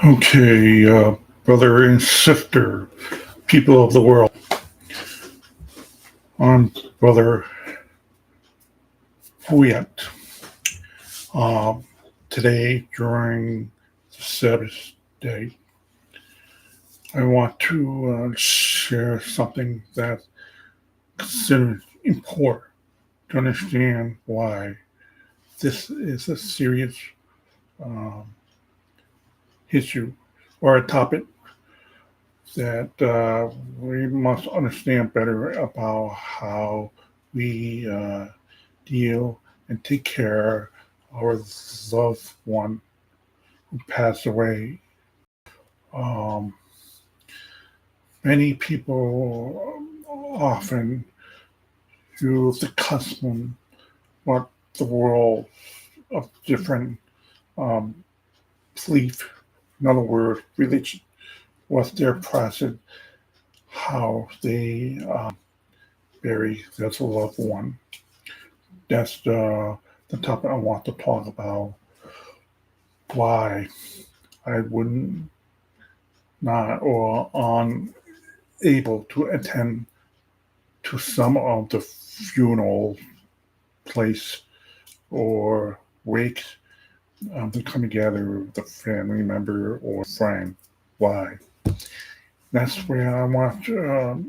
Okay, brother and sister, people of the world. I'm Brother Pouliot. Today, during the Sabbath day, I want to share something that's considered important to understand why this is a serious issue or a topic that we must understand better about how we deal and take care of our loved one who passed away. Um, Many people often use the custom, what the world of different um, belief, in other words, religion, what their process, how they bury their loved one. That's the topic I want to talk about. Why I wouldn't not or unable to attend to some of the funeral place or wake to come together with a family member or friend. Why? That's where I want to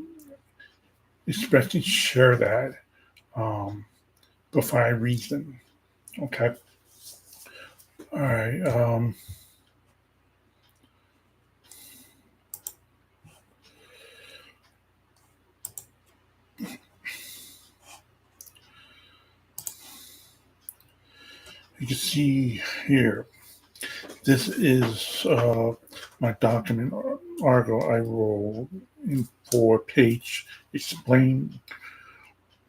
especially share that before I reason. Okay. All right. You can see here, this is my document article I wrote in 4-page explain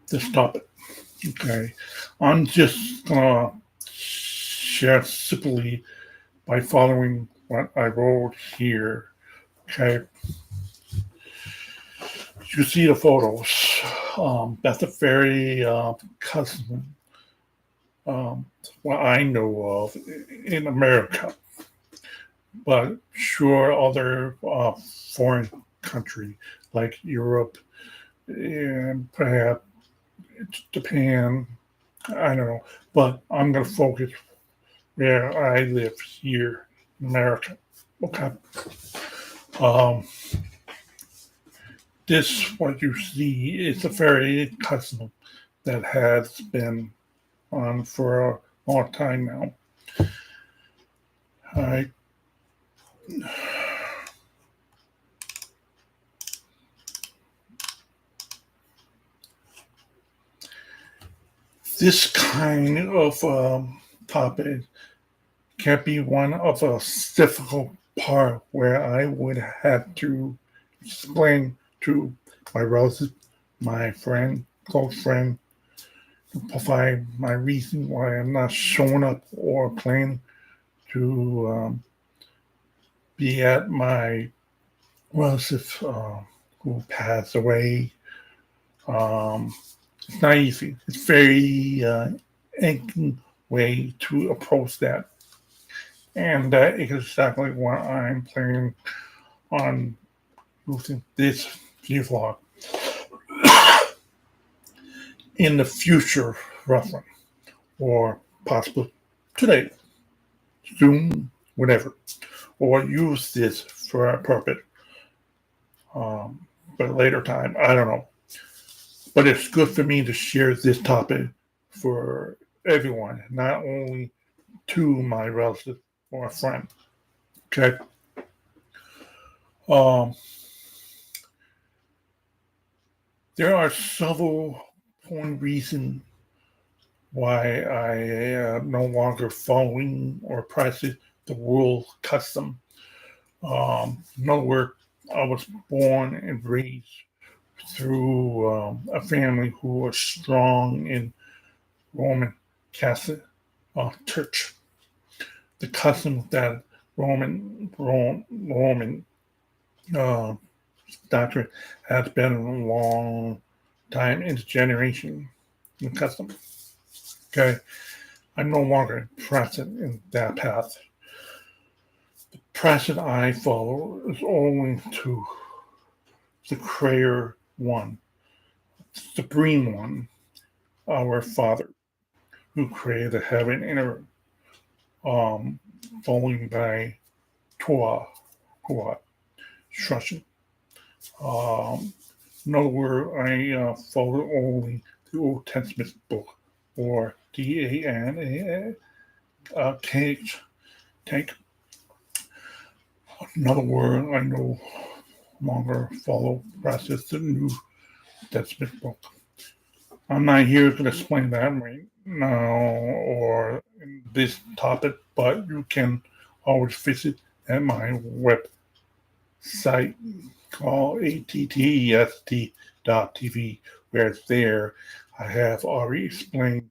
this topic. Okay. I'm just going to share simply by following what I wrote here. Okay. You see the photos. That's a very custom, what I know of in America. But sure, other foreign country like Europe and perhaps Japan, I don't know. But I'm going to focus where I live here in America. Okay. This, what you see, is a very custom that has been on for a long time now. All right. This kind of topic can be one of a difficult part where I would have to explain to my relative, my friend, close friend, to provide my reason why I'm not showing up or planning to be at my relative who passed away. It's not easy. It's very aching way to approach that. And that is exactly what I'm planning on using this vlog in the future, roughly, or possibly today, soon, whatever, or use this for a purpose. But later time, I don't know. But it's good for me to share this topic for everyone, not only to my relative or a friend. Okay. There are several point reasons why I am no longer following or practice the world custom. In other words, I was born and raised through a family who was strong in Roman Catholic Church. The custom that Roman doctrine has been a long time into generation in custom. Okay, I'm no longer present in that path. The process I follow is owing to the Creator One, Supreme One, our Father, who created heaven and earth, following by Torah, instruction. In other words, I follow only the Old Testament book, or TANAKH. In other words, I no longer follow process the New Testament book. I'm not here to explain that right now or in this topic, but you can always visit at my website called attest.tv, where there I have already explained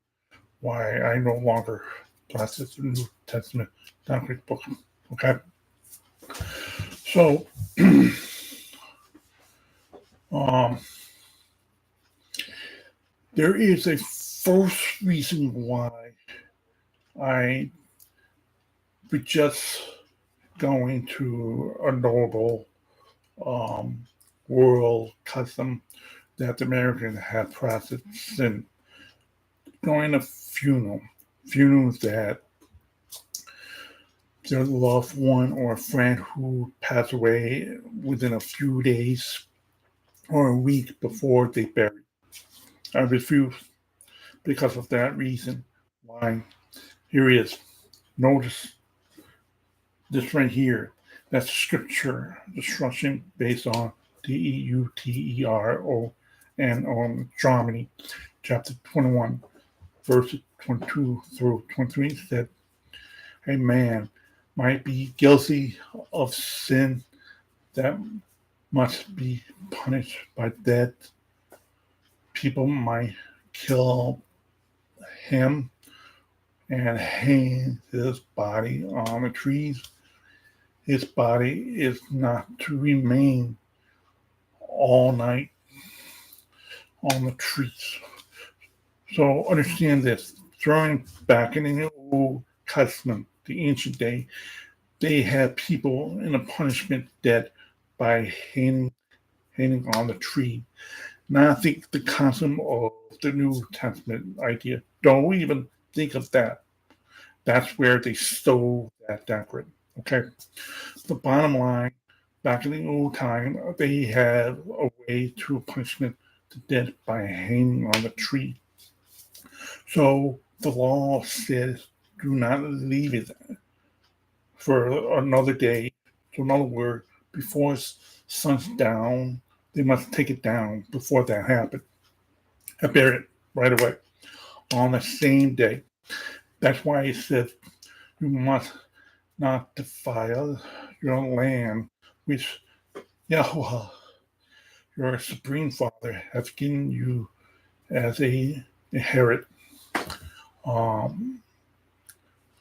why I no longer process the New Testament TANAKH book. Okay? So, there is a first reason why I would just going to a normal world custom that the Americans have practiced in going to funerals that their loved one or a friend who passed away within a few days or a week before they buried. I refuse because of that reason. Why? Here it is. Notice this right here. That's scripture instruction based on Deuteronomy and on Deuteronomy chapter 21, verses 22 through 23 said, a man might be guilty of sin that must be punished by death. People might kill him and hang his body on the trees. His body is not to remain all night on the trees. So understand this. Throwing back in the old custom, the ancient day, they had people in a punishment dead by hanging on the tree. Now I think the concept of the New Testament idea, don't even think of that. That's where they stole that doctrine. Okay. The bottom line, back in the old time, they had a way to punishment to death by hanging on the tree. So the law says do not leave it for another day. So in other words, before sun's down, they must take it down before that happened. I bury it right away on the same day. That's why it says you must not defile your land, which YHUH, your Supreme Father, has given you as a inherit.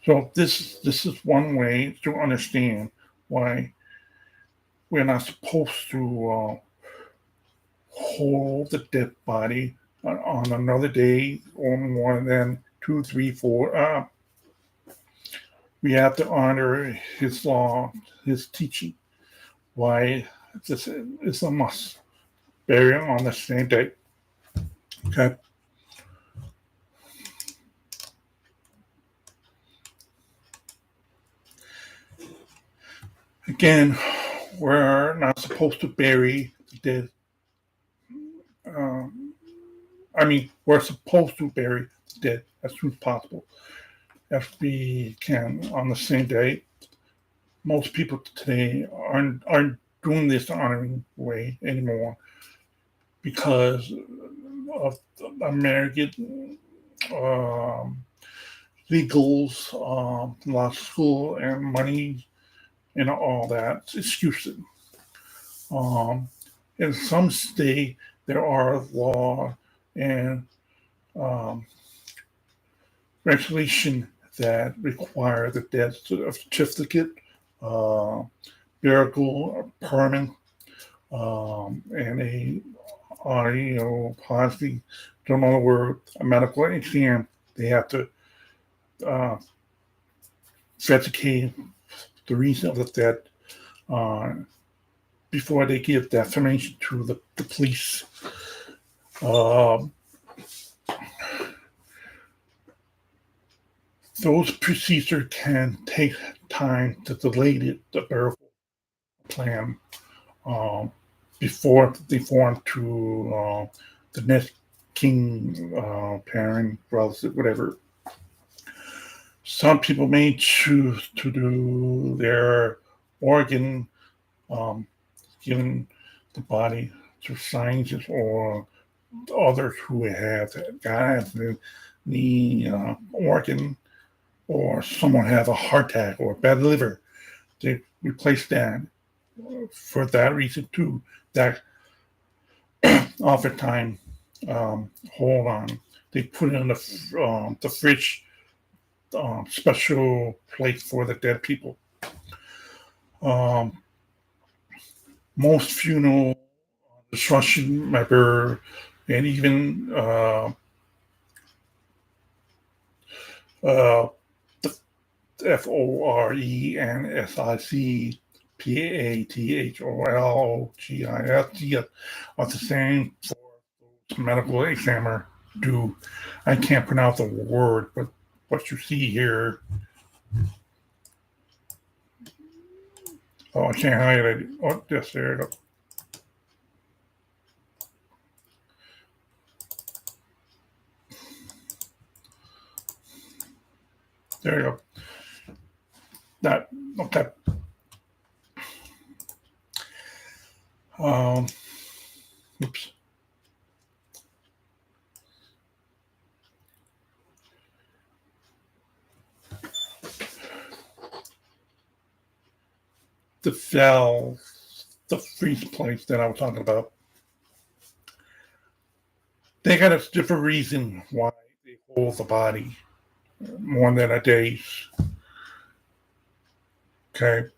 So this is one way to understand why we're not supposed to hold the dead body on another day or more than 2, 3, 4. We have to honor his law, his teaching. Why this is a must. Bury on the same day. Okay. Again, we're not supposed to bury the dead. We're supposed to bury the dead as soon as possible, as we can on the same day. Most people today aren't doing this the honoring way anymore because of American legals, law school, and money, and all that excuses. In some state, there are law and regulation that require the death certificate, burial permit, and a audio policy. In other words, a medical exam. They have to vindicate the reason of the death before they give defamation to the police. Those procedures can take time to delay the burial plan before they form to the next king, parent, relative, whatever. Some people may choose to do their organ given the body to scientists or others who have gotten the organ, or someone have a heart attack or a bad liver. They replace that for that reason too. That oftentimes, hold on, they put it in the fridge, special place for the dead people. Most funeral destruction member and even the FORENSICPATHOLOGIST are the same for those medical examiner do. I can't pronounce the word, but what you see here. Oh, I can't highlight it. Oh, yes, there you go. There you go. That, okay. Oops. The valve, the freeze place that I was talking about, they got a different reason why they hold the body more than a day. Okay.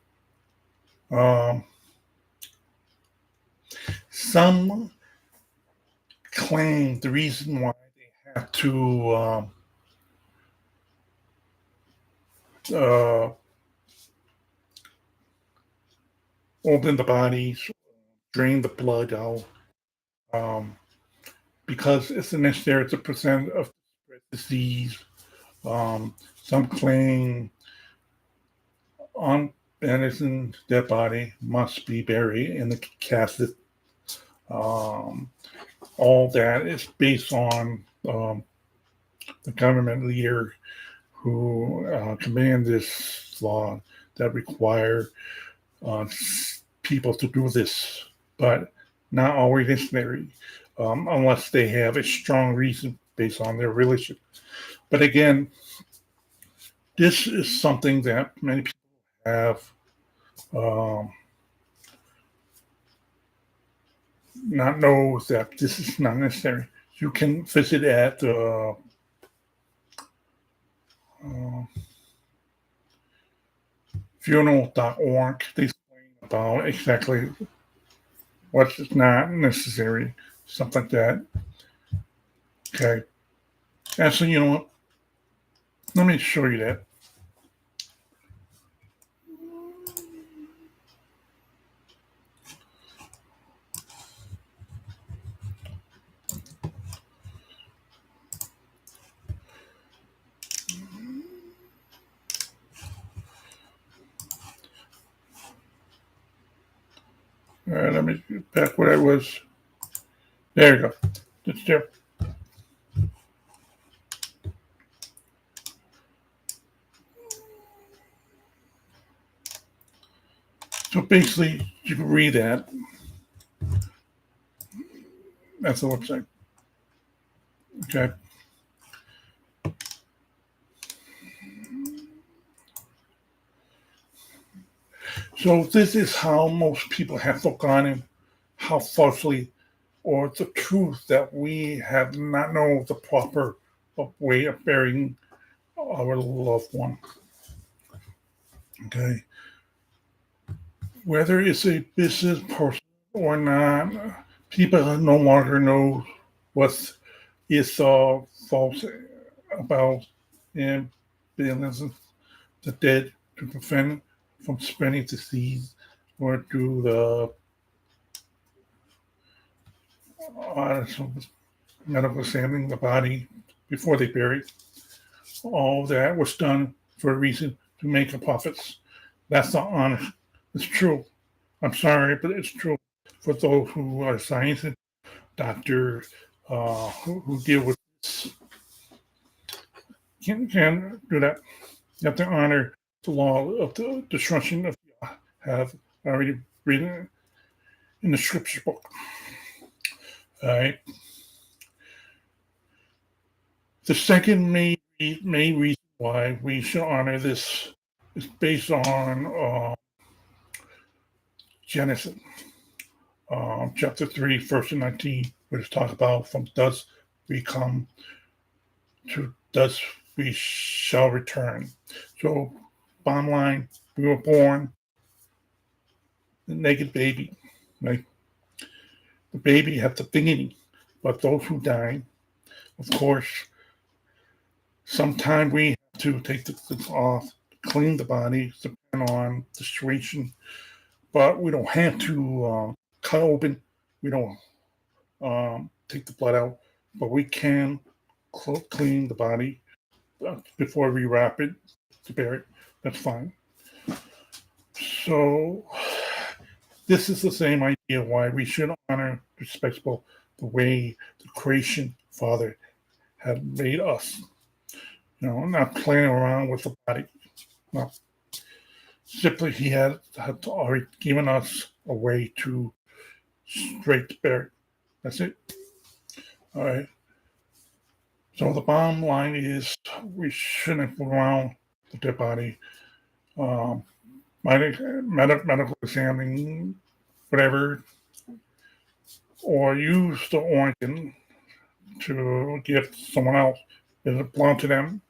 Some claim the reason why they have to open the bodies, drain the blood out, because it's necessary to prevent of disease. Some claim unbanned dead body must be buried in the casket. All that is based on the government leader who command this law that require people to do this, but not always necessary, unless they have a strong reason based on their religion. But again, this is something that many people have not know that this is not necessary. You can visit at funeral.org. They explain about exactly what's not necessary, stuff like that. Okay. Actually, you know what? Let me show you that. All right, let me get back where I was. There you go. It's there. So basically, you can read that. That's the website. Okay. So this is how most people have forgotten how falsely or the truth that we have not known the proper way of burying our loved one. Okay. Whether it's a business person or not, people no longer know what is false about and business the dead to prevent from spreading disease or do the medical examining the body before they bury it. All that was done for a reason, to make a profits. That's not honest. It's true. I'm sorry, but it's true. For those who are scientists, doctors, who deal with this, can do that. You have to honor the law of the destruction of have already written in the scripture book. All right. The second main reason why we should honor this is based on Genesis, chapter 3, verse 19, which talks about from dust we come, to dust we shall return. So, bottom line, we were born a naked baby. Right? The baby has dignity, but those who die, of course, sometimes we have to take the things off, clean the body, depending on the situation. But we don't have to cut open. We don't take the blood out, but we can clean the body before we wrap it to bury it. That's fine. So this is the same idea why we should honor, respectable the way the creation Father had made us. Not playing around with the body. No. Simply, he had already given us a way to straight bury. That's it. All right. So the bottom line is we shouldn't go around with their body, medical examining, whatever, or use the organ to give someone else. It belongs to them.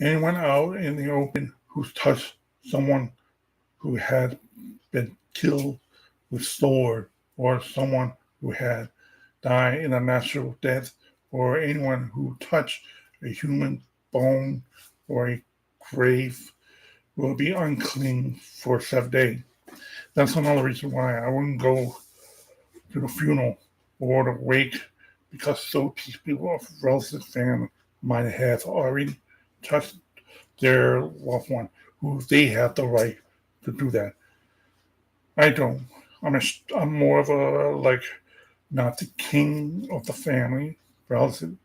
Anyone out in the open who's touched someone who had been killed with sword, or someone who had died in a natural death, or anyone who touched a human bone or a grave will be unclean for 7 days. That's another reason why I wouldn't go to the funeral or the wake, because those people of relative family might have already touched their loved one, who they have the right to do that. I don't. I'm more of a, not the king of the family relative.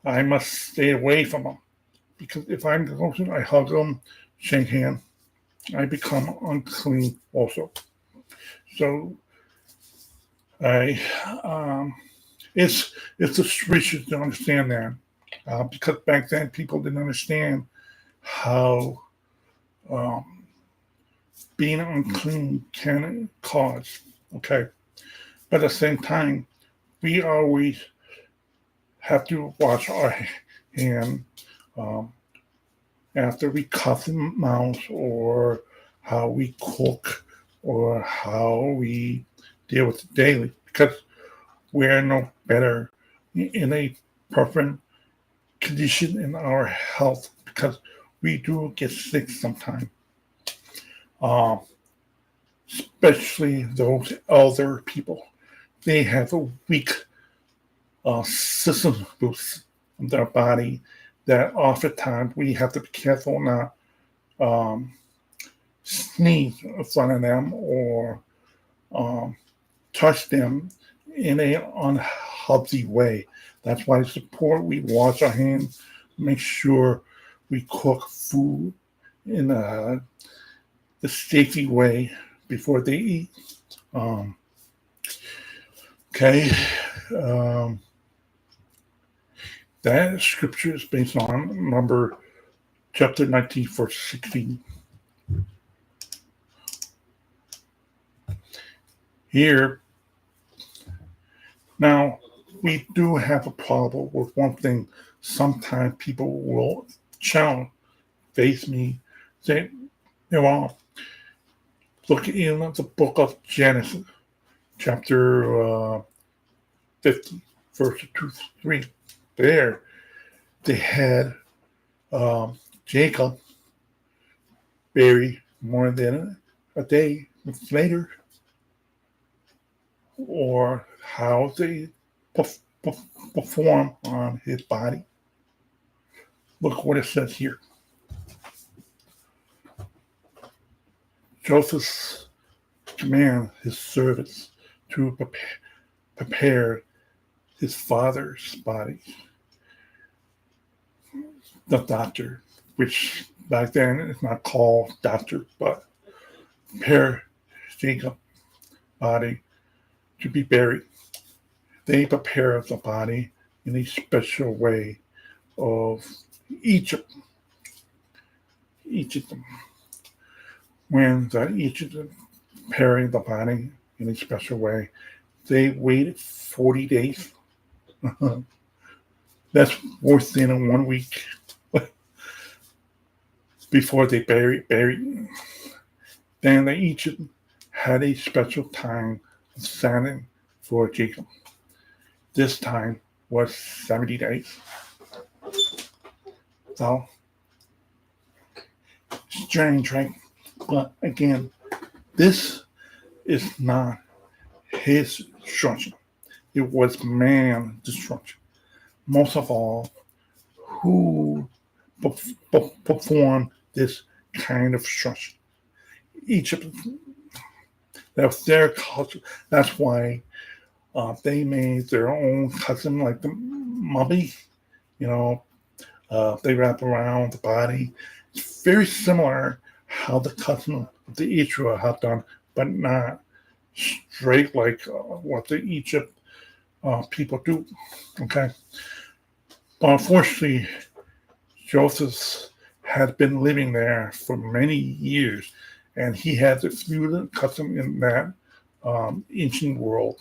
I must stay away from them, because if I'm close, I hug them, shake hands, I become unclean also. So it's a stretch to understand that, because back then people didn't understand how being unclean can cause. Okay, but at the same time, we always have to wash our hand after we cut the mouth, or how we cook, or how we deal with it daily, because we're no better in a perfect condition in our health, because we do get sick sometimes. Especially those elder people. They have a weak system boost in their body that oftentimes we have to be careful not sneeze in front of them, or touch them in an unhealthy way. That's why it's important we wash our hands, make sure we cook food in the safety way before they eat. Okay. That scripture is based on number chapter 19, verse 16. Here, now, we do have a problem with one thing. Sometimes people will face me, say, well, look in the book of Genesis, chapter 50, verse 2-3. There, they had Jacob buried more than a day later, or how they perform on his body. Look what it says here. Joseph commanded his servants to prepare his father's body. The doctor, which back then is not called doctor, but prepare Jacob's body to be buried. They prepare the body in a special way of Egypt. When the Egyptians preparing the body in a special way, they waited 40 days. That's worse than 1 week before they buried. Then the Egyptians had a special time of saddening for Jacob. This time was 70 days. So, strange, right? But again, this is not his destruction. It was man's destruction. Most of all, who performed this kind of destruction? Egypt. That was their culture. That's why they made their own custom, like the mummy. They wrap around the body. It's very similar how the custom of the YHUH have done, but not straight like what the Egypt people do. Okay, but unfortunately, Joseph had been living there for many years, and he had the few custom in that ancient world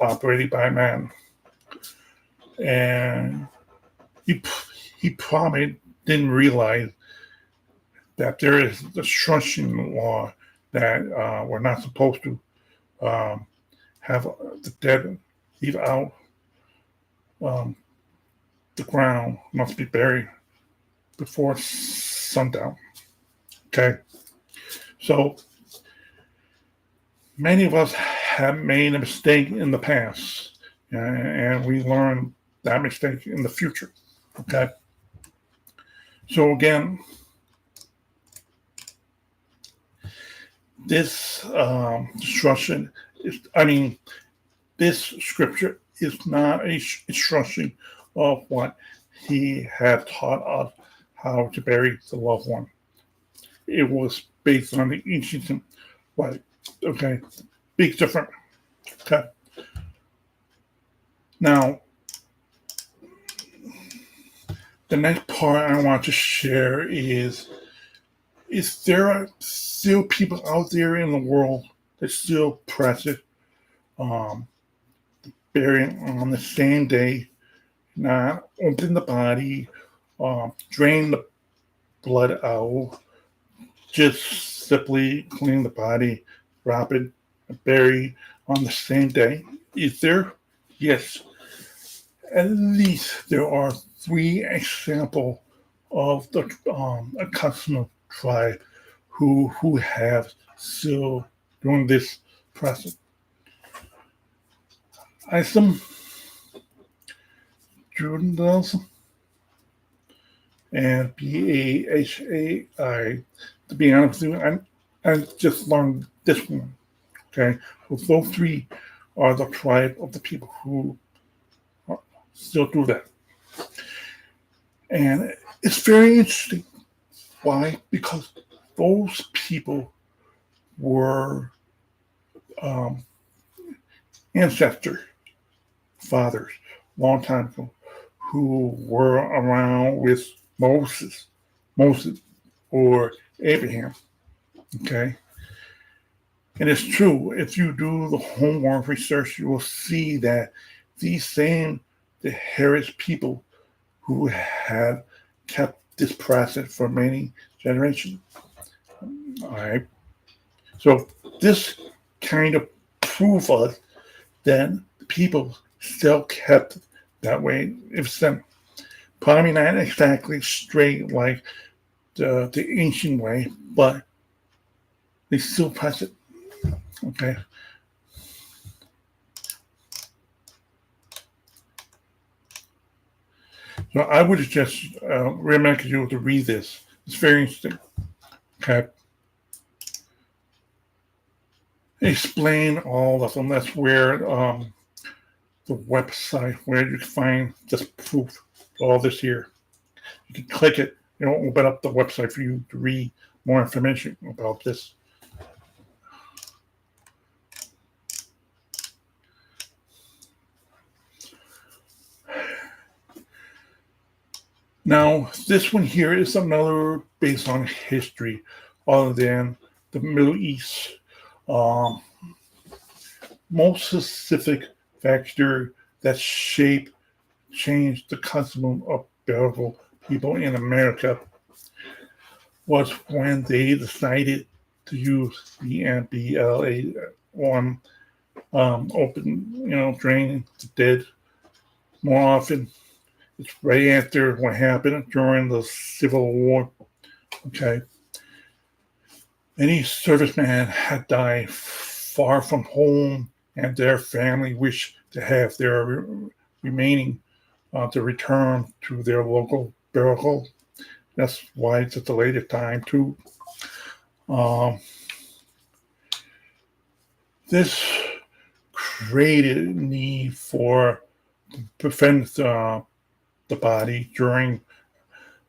operated by man, and he probably didn't realize that there is a destruction law that we're not supposed to have the dead leave out. The ground must be buried before sundown. Okay, so many of us have made a mistake in the past, and we learn that mistake in the future. Okay, so again, this instruction this scripture is not a instruction of what he had taught us how to bury the loved one. It was based on the ancient way. Okay, big difference. Okay. Now, the next part I want to share is there still people out there in the world that still practice burying on the same day, not open the body, drain the blood out, just simply clean the body, wrap it, and bury on the same day? Is there? Yes. At least there are 3 examples of the Echusma tribe who have still doing this process. Isom, Judaism, and BAHAI. To be honest with you, I just learned this one. Okay, so those 3 are the tribe of the people who still do that. And it's very interesting. Why? Because those people were ancestors, fathers, long time ago, who were around with Moses or Abraham. Okay? And it's true, if you do the homework research, you will see that these same the heritage people who had kept this process for many generations. All right. So this kind of proves us that people still kept that way. If some, Probably not exactly straight like the ancient way, but they still press it. Okay. So I would just recommend you to read this. It's very interesting. Okay. Explain all of them. That's where the website where you can find this proof, all this here. You can click it. It'll open up the website for you to read more information about this. Now, this one here is another based on history other than the Middle East. Most specific factor that changed the custom of burial people in America was when they decided to use the MBLA on open, draining the dead more often. It's right after what happened during the Civil War. Okay. Many servicemen had died far from home, and their family wished to have their remaining to return to their local burial. That's why it's at the later time, too. This created a need for prevent the body during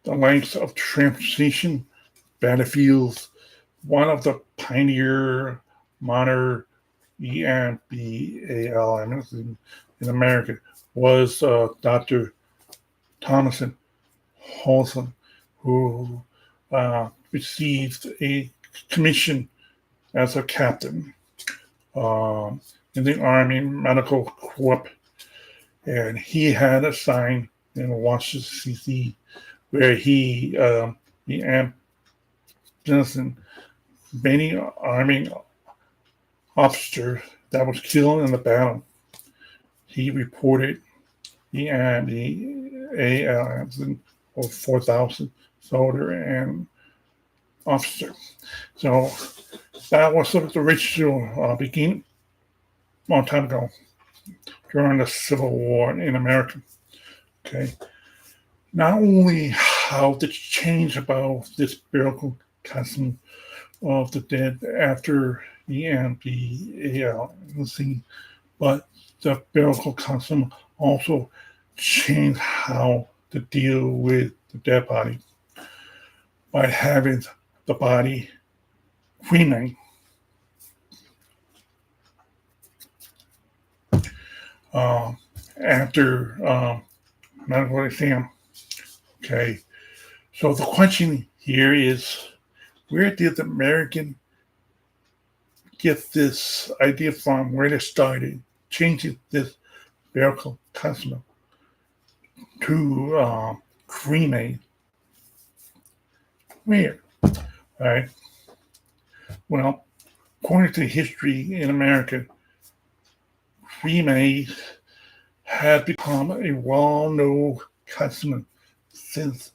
the lengths of transportation battlefields. One of the pioneer modern EMBAL in America was Dr. Thomas Holson, who received a commission as a captain in the Army Medical Corps, and he had assigned in Washington, D.C., where he Johnson, many Army officers that was killed in the battle. He reported the over 4,000 soldier and officer. So that was sort of the ritual beginning a long time ago during the Civil War in America. Okay. Not only how to change about this burial custom of the dead after the MBAL, but the burial custom also changed how to deal with the dead body by having the body cremated. After medical exam. Okay, so the question here is, where did the American get this idea from? Where they started changing this burial custom to cremate? Where? All right. Well, according to history in America, cremate had become a well-known custom since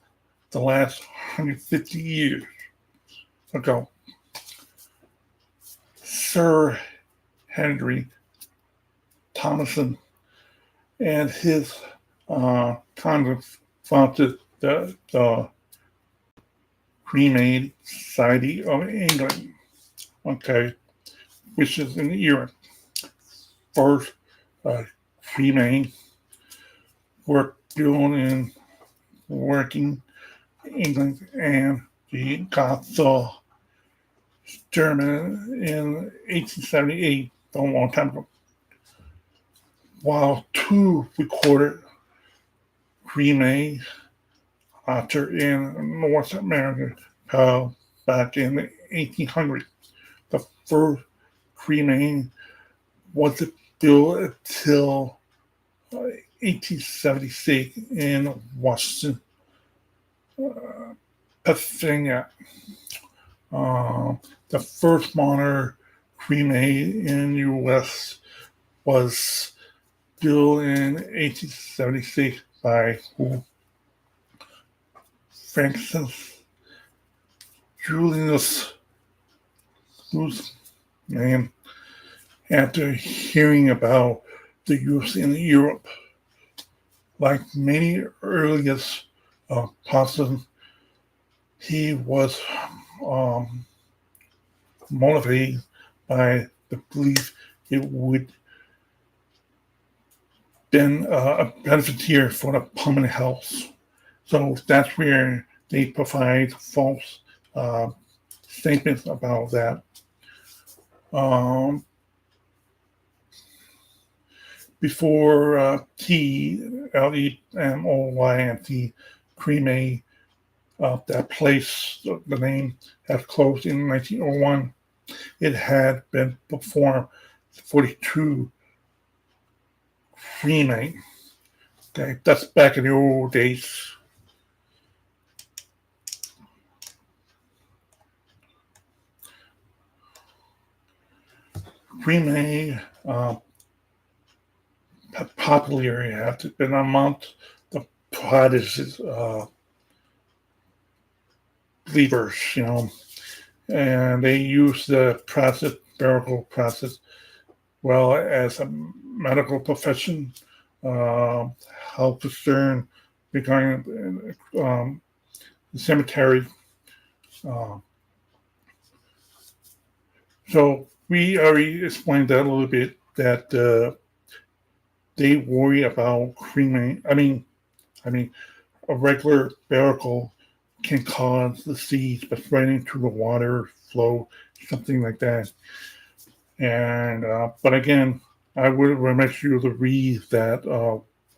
the last 150 years ago. Sir Henry Thomason and his congress founded the Cremated Society of England, okay, which is in Europe. First, cremating were built in working England, and the Gothel German in 1878, a long time ago. While two recorded cremains occurred in North America back in the 1800s. The first cremain wasn't built until 1876 in Washington, Pennsylvania. The first modern cremain in the U.S. was built in 1876 by YHUH. Francis Julius man, after hearing about the use in Europe, like many earliest apostles, he was motivated by the belief it would been a benefit here for the permanent health. So that's where they provide false statements about that. Before 𝐤𝐄𝐄𝐄𝐄, cremate, that place, the name has closed in 1901. It had been performed 42 cremate. Okay, that's back in the old days. Cremate popularly have been among the Protestant believers, and they use the process, burial process, well as a medical profession, health concern regarding the cemetery. So we already explained that a little bit, that they worry about cremate. I mean, a regular burial can cause the seeds by spreading to the water flow, something like that. And but again, I would recommend you to read that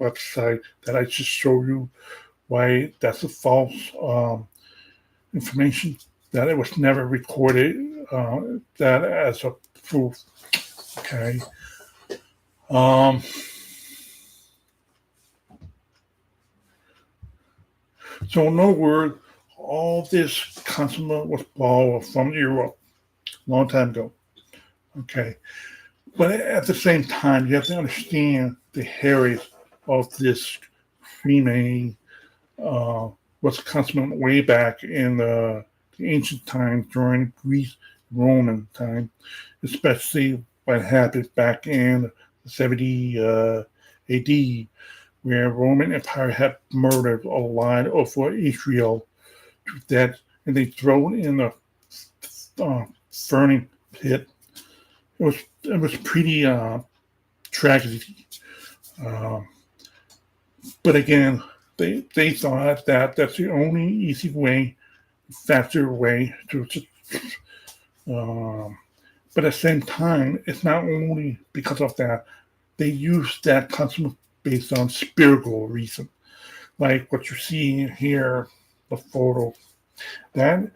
website that I just showed you. Why that's a false information, that it was never recorded, that as a proof. Okay. So in other words, all this consummate was borrowed from Europe a long time ago. Okay. But at the same time, you have to understand the heritage of this cremate was consummate way back in the ancient times during Greece, Roman time, especially what happened back in 70 AD, where Roman Empire had murdered a lot of Israel to death, and they thrown in the burning pit. It was pretty tragedy. But again, they thought that that's the only easy way, faster way to. But at the same time, it's not only because of that. They use that concept based on spiritual reason, like what you're seeing here, the photo. That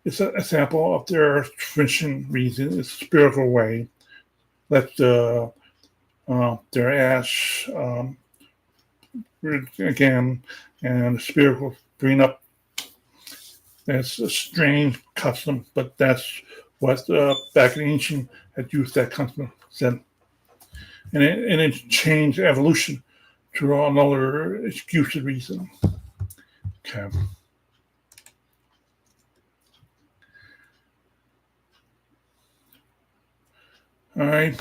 is an example of their tradition reason. It's a spiritual way. Let their ash again, and the spirit will bring up. That's a strange custom, but that's what back in ancient had used that custom then. And it changed evolution to another excuse reason. Okay. All right.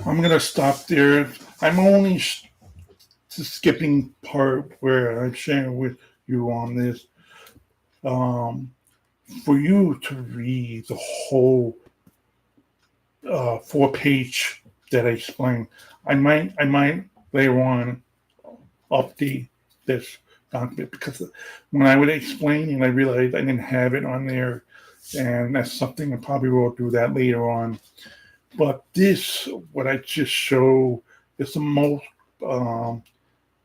I'm going to stop there. I'm only skipping part where I'm sharing with you on this. For you to read the whole 4-page that I explained, I might later on update this document, because when I would explain and I realized I didn't have it on there, and that's something I probably will do that later on. But this, what I just show, is the most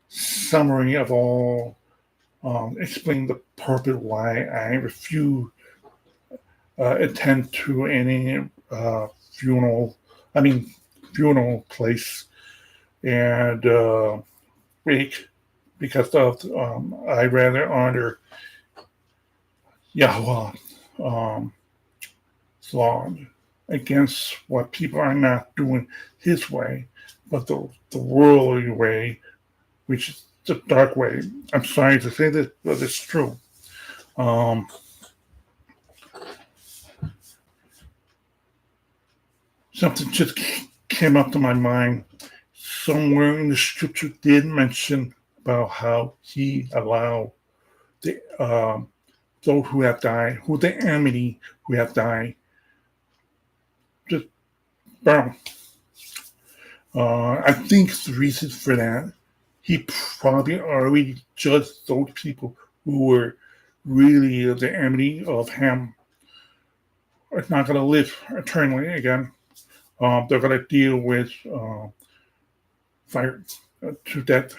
summary of all. Explain the purpose why I refuse attend to any funeral place, and wake, because of I rather honor YHUH law against what people are not doing his way. but the worldly way, which is the dark way. I'm sorry to say this, but it's true. Something just came up to my mind. Somewhere in the scripture did mention about how he allowed the those who have died, who the enemy who have died, just burn. I think the reason for that, he probably already judged those people who were really the enemy of him. Are not going to live eternally again. They're going to deal with fire to death,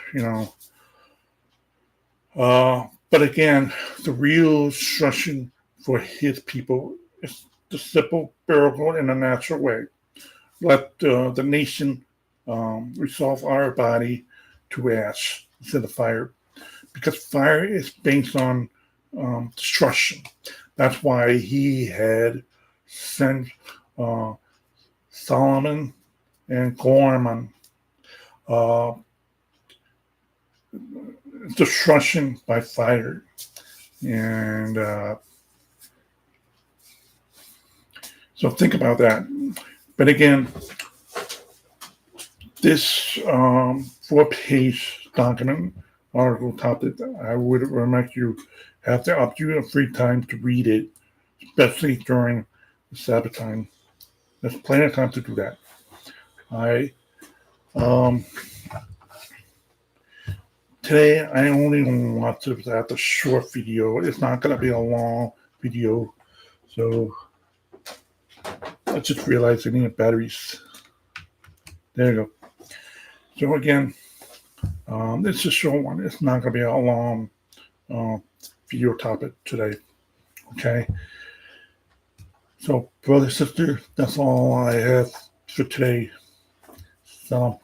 But again, the real instruction for his people is the simple burial in a natural way. Let the nation resolve our body to ash instead of fire, because fire is based on destruction. That's why he had sent Solomon and Gorman destruction by fire. And so think about that. But again, this 4-page document, article topic, I would recommend you have the opportunity of free time to read it, especially during the Sabbath time. There's plenty of time to do that. Today, I only want to have a short video. It's not going to be a long video. So I just realized I need batteries. There you go. So again, this is a short one. It's not going to be a long video topic today. Okay. So, brother, sister, that's all I have for today. So.